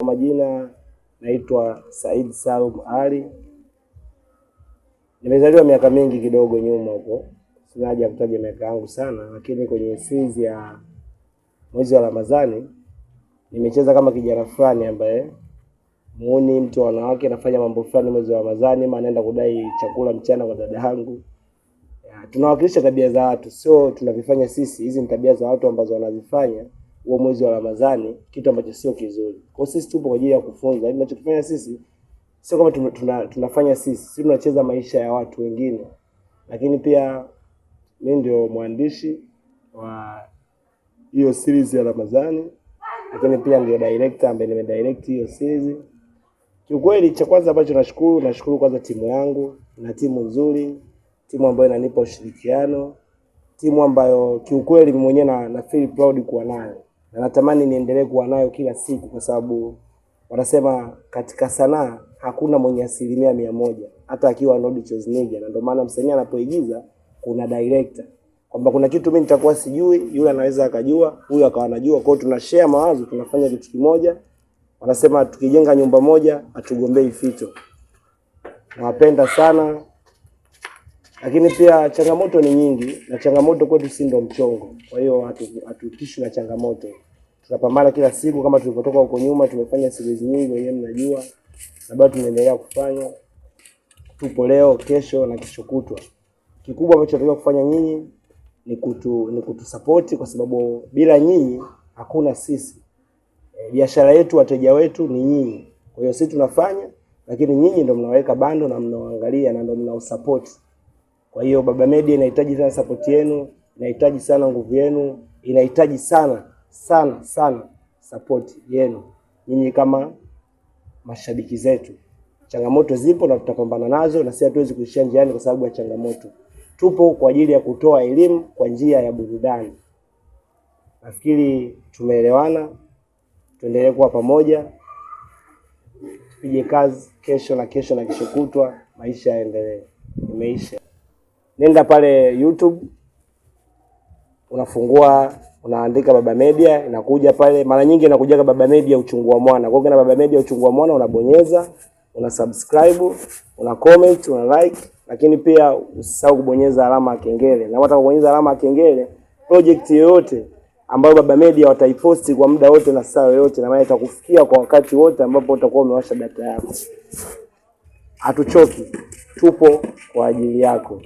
Kwa majina naitwa Said Salum Ali. Nimezaliwa miaka mingi kidogo nyuma huko. Sina haja kutaja miaka yangu sana, lakini kwenye series ya mwezi wa Ramadhani nimecheza kama kijana fulani ambaye muone mtu wa wanawake anafanya mambo fulani mwezi wa Ramadhani, maana anaenda kudai chakula mchana kwa dada yangu. Tunawakilisha tabia za watu, sio tunavifanya sisi. Hizi ni tabia za watu ambazo wanazifanya huo mwezi wa Ramadhani, kitu ambacho sio kizuri. Kwa sisi tupo kwa ajili ya kufunza. Hivi tunachofanya sisi sio kama tunafanya sisi tunacheza maisha ya watu wengine. Lakini pia mimi ndio mwandishi wa hiyo series ya Ramadhani, lakini pia ndio director ambaye nimedirect hiyo series. Kiukweli cha kwanza ambacho nashukuru kwanza timu yangu, na timu nzuri, timu ambayo inanipa ushirikiano, timu ambayo kiukweli mimi mwenyewe na feel proud kuwa nayo. Na natamani niendelee kuwa nayo kila siku, kwa sababu wanasema katika sanaa hakuna mwenye 100%, hata akiwa Nodi Chosniga. Na ndio maana msanii anapoigiza kuna director, kwamba kuna kitu mimi nitakuwa sijui, yule anaweza akajua, huyu akawa anajua. Kwa hiyo tunashare mawazo, tunafanya kitu kimoja. Wanasema tukijenga nyumba moja hatugombei fito. Nawapenda sana. Lakini pia changamoto ni nyingi, na changamoto kwetu si ndo mchongo. Kwa hiyo hatutishi na changamoto. Tunapambana kila siku kama tulipotoka huko nyuma. Tumefanya series nyingi, wenyewe mnajua, na bado tunaendelea kufanya. Tupo leo, kesho na kesho kutwa. Kikubwa ambacho tunataka kufanya nyinyi ni kutusupport, kwa sababu bila nyinyi hakuna sisi. Biashara yetu, wateja wetu ni nyinyi. Kwa hiyo sisi tunafanya, lakini nyinyi ndio mnaweka bando na mnaangalia na ndio mnausupport. Kwa hiyo Baba Media inahitaji sana support yenu, inahitaji sana nguvu yenu, inahitaji sana support yenu nyinyi kama mashabiki zetu. Changamoto zipo na tutapambana nazo, na sisi hatuwezi kuishia njiani kwa sababu ya changamoto. Tupo kwa ajili ya kutoa elimu kwa njia ya burudani. Nafikiri tumeelewana. Tuendelee kuwa pamoja. Tupige kazi kesho na kesho kutwa, maisha yaendelee. Imeisha. Nenda pale YouTube, unafungua, unaandika Baba Media, inakuja pale. Mara nyingi inakuja Baba Media Uchungu wa Mwana. Kwa hiyo Baba Media Uchungu wa Mwana unabonyeza, una subscribe, una comment, una like, lakini pia usisahau kubonyeza alama ya kengele. Na unataka kubonyeza alama ya kengele, project yoyote ambayo Baba Media wataiposti kwa muda wote na saa yoyote, na maana itakufikia kwa wakati wote ambapo utakuwa umewasha data yako. Hatuchoki, tupo kwa ajili yako.